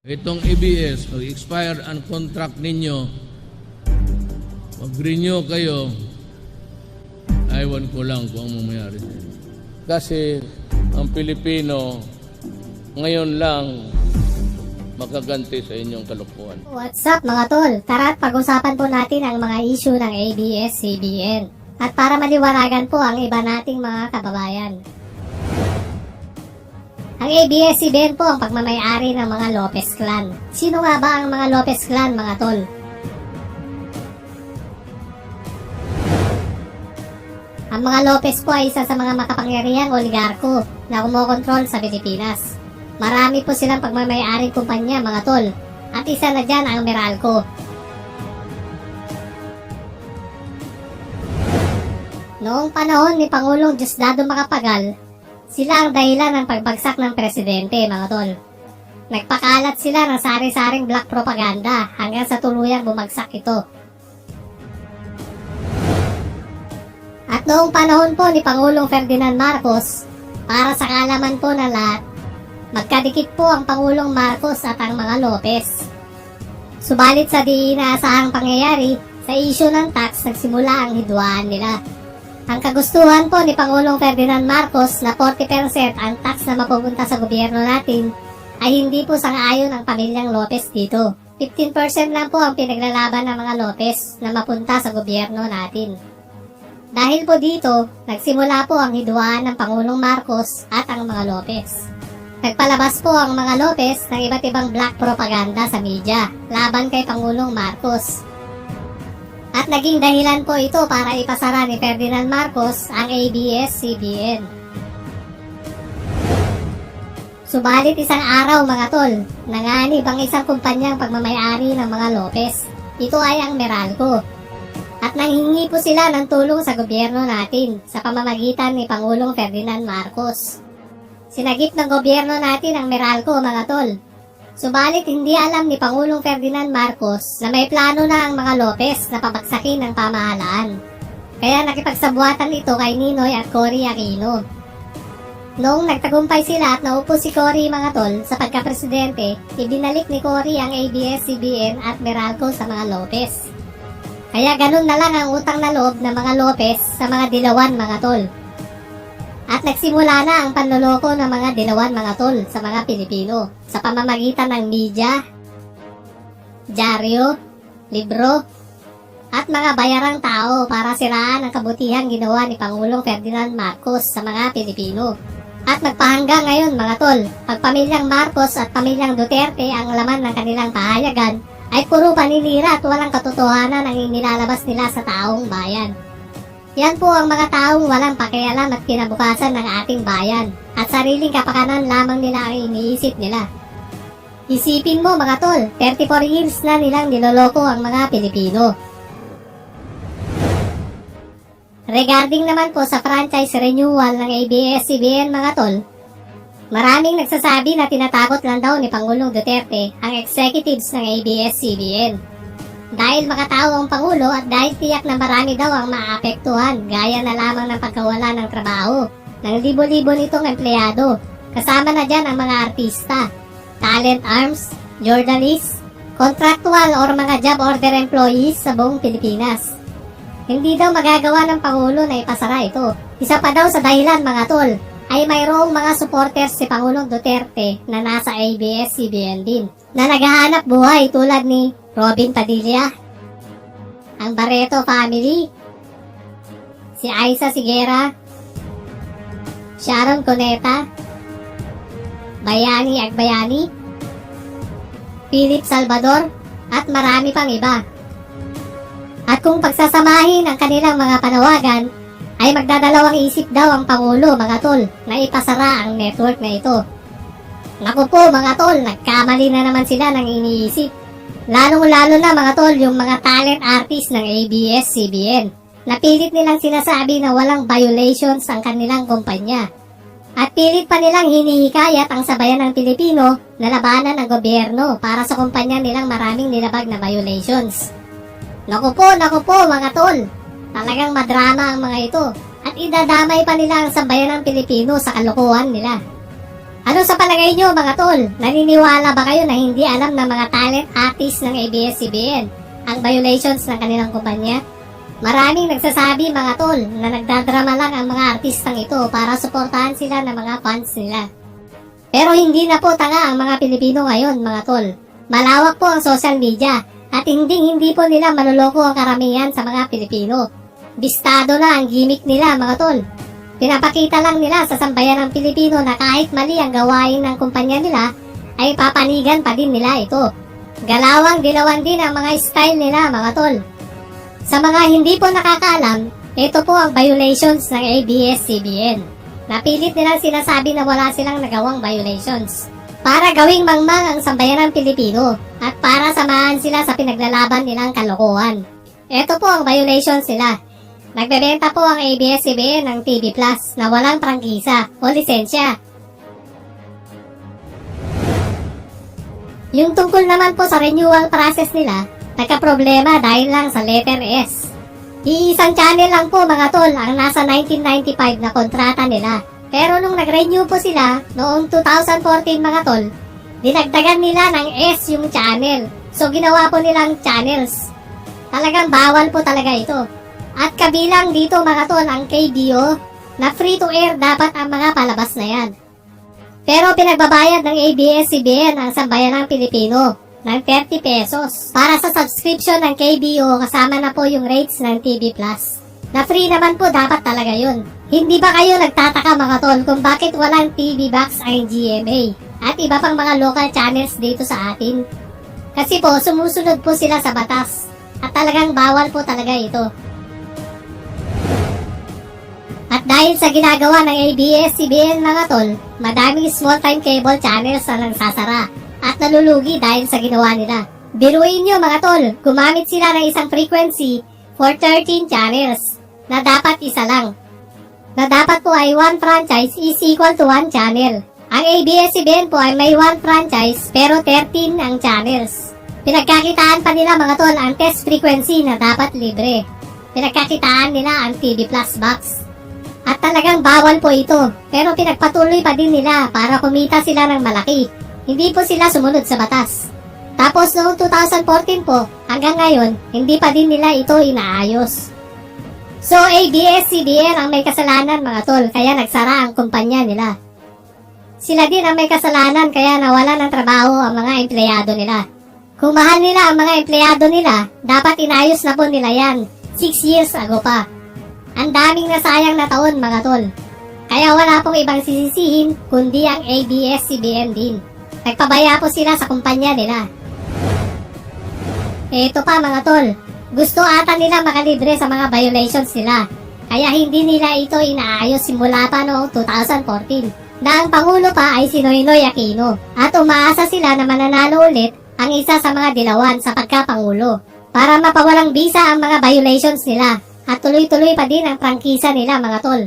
Itong ABS, mag-expire ang contract ninyo, mag-renew kayo, aywan ko lang kung ang mamayari. Kasi ang Pilipino ngayon lang makaganti sa inyong kalokohan. What's up mga tol? Tara at pag-usapan po natin ang mga issue ng ABS-CBN. At para maliwanagan po ang iba nating mga kababayan. Ang ABS-CBN po ang pagmamayari ng mga Lopez clan. Sino nga ba ang mga Lopez clan mga tol? Ang mga Lopez po ay isa sa mga makapangyarihang oligarko na kumokontrol sa Pilipinas. Marami po silang pagmamayaring kumpanya mga tol. At isa na dyan ang Meralco. Noong panahon ni Pangulong Diosdado Macapagal, sila ang dahilan ng pagbagsak ng presidente mga tol. Nagpakalat sila ng sari-saring black propaganda hanggang sa tuluyang bumagsak ito. At noong panahon po ni Pangulong Ferdinand Marcos, para sa kaalaman po ng lahat, magkadikit po ang Pangulong Marcos at ang mga Lopez. Subalit sa di inaasahang pangyayari, sa isyu ng tax nagsimula ang hidwaan nila. Ang kagustuhan po ni Pangulong Ferdinand Marcos na 40% ang tax na mapupunta sa gobyerno natin ay hindi po sang-ayon ang pamilyang Lopez dito. 15% lang po ang pinaglalaban ng mga Lopez na mapunta sa gobyerno natin. Dahil po dito, nagsimula po ang hidwaan ng Pangulong Marcos at ang mga Lopez. Nagpalabas po ang mga Lopez ng iba't ibang black propaganda sa media laban kay Pangulong Marcos. At naging dahilan po ito para ipasara ni Ferdinand Marcos ang ABS-CBN. Subalit isang araw mga tol, nanganib ang isang kumpanyang pagmamayari ng mga Lopez. Ito ay ang Meralco. At nanghingi po sila ng tulong sa gobyerno natin sa pamamagitan ni Pangulong Ferdinand Marcos. Sinagip ng gobyerno natin ang Meralco mga tol. Subalit hindi alam ni Pangulong Ferdinand Marcos na may plano na ang mga Lopez na pabagsakin ng pamahalaan. Kaya nakipagsabuatan ito kay Ninoy at Cory Aquino. Noong nagtagumpay sila at naupo si Cory mga tol sa pagkapresidente, ibinalik ni Cory ang ABS-CBN at Meralco sa mga Lopez. Kaya ganun na lang ang utang na loob ng mga Lopez sa mga dilawan mga tol. At nagsimula na ang panloloko ng mga dilawan mga tol sa mga Pilipino sa pamamagitan ng media, dyaryo, libro, at mga bayarang tao para siraan ang kabutihang ginawa ni Pangulong Ferdinand Marcos sa mga Pilipino. At nagpahanggang ngayon mga tol, pag pamilyang Marcos at pamilyang Duterte ang laman ng kanilang pahayagan, ay puro paninira at walang katotohanan ang inilalabas nila sa taong bayan. Yan po ang mga taong walang pakialam at kinabukasan ng ating bayan at sariling kapakanan lamang nila ang iniisip nila. Isipin mo mga tol, 34 years na nilang niloloko ang mga Pilipino. Regarding naman po sa franchise renewal ng ABS-CBN mga tol, maraming nagsasabi na tinatakot lang daw ni Pangulong Duterte ang executives ng ABS-CBN. Dahil makatao ang Pangulo at dahil tiyak na marami daw ang maapektuhan gaya na lamang ng pagkawala ng trabaho ng libo-libo nitong empleyado. Kasama na dyan ang mga artista, talent arms, journalists, contractual or mga job order employees sa buong Pilipinas. Hindi daw magagawa ng Pangulo na ipasara ito. Isa pa daw sa dahilan mga tol ay mayroong mga supporters si Pangulong Duterte na nasa ABS-CBN din na naghahanap buhay tulad ni Robin Padilla, ang Barreto family, si Aisa Sigera, Sharon Cuneta, Bayani Agbayani, Philip Salvador, at marami pang iba. At kung pagsasamahin ang kanilang mga panawagan, ay magdadalawang isip daw ang Pangulo mga tol na ipasara ang network na ito. Naku po mga tol, nagkamali na naman sila ng iniisip. Lalong-lalo na mga tol yung mga talent artist ng ABS-CBN. Napilit nilang sinasabi na walang violations ang kanilang kumpanya. At pilit pa nilang hinihikayat ang sabayan ng Pilipino na labanan ng gobyerno para sa kumpanya nilang maraming nilabag na violations. Naku po mga tol, talagang madrama ang mga ito. At idadamay pa nila ang sabayan ng Pilipino sa kalokohan nila. Ano sa palagay nyo mga tol? Naniniwala ba kayo na hindi alam ng mga talent artists ng ABS-CBN ang violations ng kanilang kumpanya? Maraming nagsasabi mga tol na nagdadrama lang ang mga artistang ito para suportahan sila ng mga fans nila. Pero hindi na po tanga ang mga Pilipino ngayon mga tol. Malawak po ang social media at hindi po nila manloloko ang karamihan sa mga Pilipino. Bistado na ang gimmick nila mga tol. Pinapakita lang nila sa sambayan ng Pilipino na kahit mali ang gawain ng kumpanya nila, ay papanigan pa din nila ito. Galawang dilawan din ang mga style nila mga tol. Sa mga hindi po nakakaalam, ito po ang violations ng ABS-CBN. Napilit nilang sinasabi na wala silang nagawang violations. Para gawing mangmang ang sambayan ng Pilipino at para samahan sila sa pinaglalaban nilang kalokohan. Ito po ang violations nila. Nagbebenta po ang ABS-CBN ng TV Plus na walang prangkisa o lisensya. Yung tungkol naman po sa renewal process nila, nagka-problema dahil lang sa letter S. Iisang channel lang po mga tol ang nasa 1995 na kontrata nila. Pero nung nag-renew po sila noong 2014 mga tol, dinagdagan nila ng S yung channel. So ginawa po nilang channels. Talagang bawal po talaga ito. At kabilang dito mga tol ang KBO na free to air dapat ang mga palabas na yan. Pero pinagbabayad ng ABS-CBN ang sambayan ng Pilipino ng 30 pesos para sa subscription ng KBO kasama na po yung rates ng TV Plus. Na free naman po dapat talaga yun. Hindi ba kayo nagtataka mga tol kung bakit walang TV box ang GMA at iba pang mga local channels dito sa atin? Kasi po sumusunod po sila sa batas at talagang bawal po talaga ito. At dahil sa ginagawa ng ABS-CBN mga tol, madaming small-time cable channels na nagsasara at nalulugi dahil sa ginawa nila. Biruin nyo mga tol, gumamit sila ng isang frequency for 13 channels na dapat isa lang. Na dapat po ay 1 franchise is equal to 1 channel. Ang ABS-CBN po ay may 1 franchise pero 13 ang channels. Pinagkakitaan pa nila mga tol ang test frequency na dapat libre. Pinagkakitaan nila ang TV Plus box. At talagang bawal po ito, pero pinagpatuloy pa din nila para kumita sila ng malaki. Hindi po sila sumunod sa batas. Tapos noong 2014 po, hanggang ngayon, hindi pa din nila ito inaayos. So ABS-CBN ang may kasalanan mga tol, kaya nagsara ang kumpanya nila. Sila din ang may kasalanan kaya nawala ng trabaho ang mga empleyado nila. Kung mahal nila ang mga empleyado nila, dapat inayos na po nila yan 6 years ago pa. Ang daming nasayang na taon mga tol. Kaya wala pong ibang sisisihin kundi ang ABS-CBN din. Nagpabaya po sila sa kumpanya nila. Eto pa mga tol, gusto ata nila makalibre sa mga violations nila. Kaya hindi nila ito inaayos simula pa noong 2014. Na ang Pangulo pa ay si Noynoy Aquino. At umaasa sila na mananalo ulit ang isa sa mga dilawan sa pagkapangulo. Para mapawalang bisa ang mga violations nila. At tuloy-tuloy pa din ang prangkisa nila mga tol.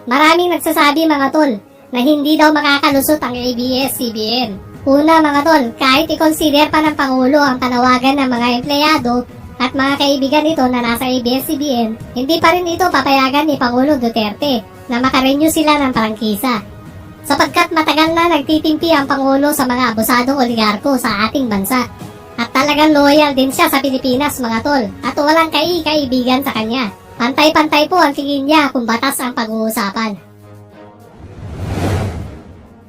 Maraming nagsasabi mga tol na hindi daw makakalusot ang ABS-CBN. Una mga tol, kahit i-consider pa ng Pangulo ang panawagan ng mga empleyado at mga kaibigan nito na nasa ABS-CBN, hindi pa rin ito papayagan ni Pangulo Duterte na makarenew sila ng prangkisa. Sapagkat matagal na nagtitimpi ang Pangulo sa mga abusadong oligarko sa ating bansa. At talagang loyal din siya sa Pilipinas mga tol at walang kaibigan sa kanya. Pantay-pantay po ang tingin niya kung batas ang pag-uusapan.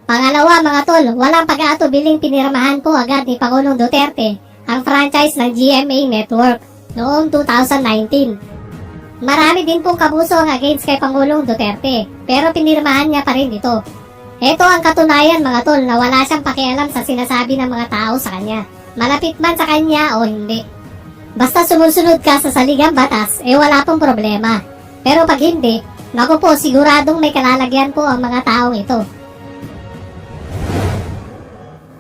Pangalawa mga tol, walang pag-aatubiling pinirmahan po agad ni Pangulong Duterte ang franchise ng GMA Network noong 2019. Marami din pong kabuso ang against kay Pangulong Duterte pero pinirmahan niya pa rin ito. Ito ang katunayan mga tol na wala siyang pakialam sa sinasabi ng mga tao sa kanya. Malapit man sa kanya o hindi. Basta sumusunod ka sa saligang batas, wala pong problema. Pero pag hindi, naku po, siguradong may kalalagyan po ang mga taong ito.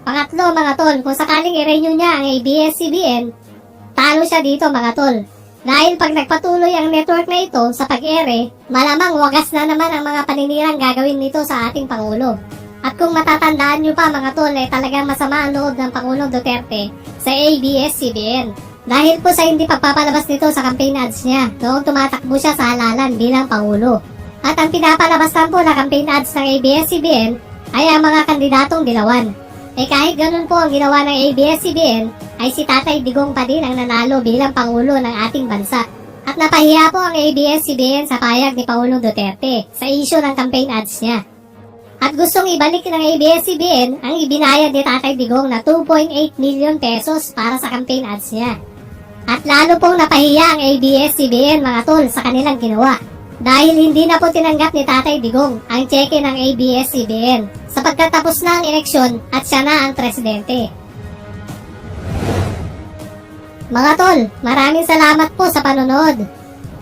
Pangatlo mga tol, kung sakaling i-renew niya ang ABS-CBN, talo siya dito mga tol. Dahil pag nagpatuloy ang network na ito sa pag-ere, malamang wagas na naman ang mga paninirang gagawin nito sa ating Pangulo. At kung matatandaan nyo pa mga tol, talagang masama ang loob ng Pangulong Duterte sa ABS-CBN. Dahil po sa hindi pagpapalabas nito sa campaign ads niya noong tumatakbo siya sa halalan bilang Pangulo. At ang pinapalabas lang po na campaign ads ng ABS-CBN ay ang mga kandidatong dilawan. Kahit ganun po ang ginawa ng ABS-CBN, ay si Tatay Digong pa din ang nanalo bilang Pangulo ng ating bansa. At napahiya po ang ABS-CBN sa payag ni Pangulong Duterte sa issue ng campaign ads niya. At gustong ibalik ng ABS-CBN ang ibinayad ni Tatay Digong na 2.8 million pesos para sa campaign ads niya. At lalo pong napahiya ang ABS-CBN mga tol sa kanilang ginawa. Dahil hindi na po tinanggap ni Tatay Digong ang cheque ng ABS-CBN sapagkat tapos na ang eleksyon at siya na ang presidente. Mga tol, maraming salamat po sa panonood.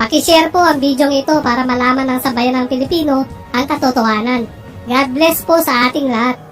Paki-share po ang video ito para malaman ng sambayan ng Pilipino ang katotohanan. God bless po sa ating lahat.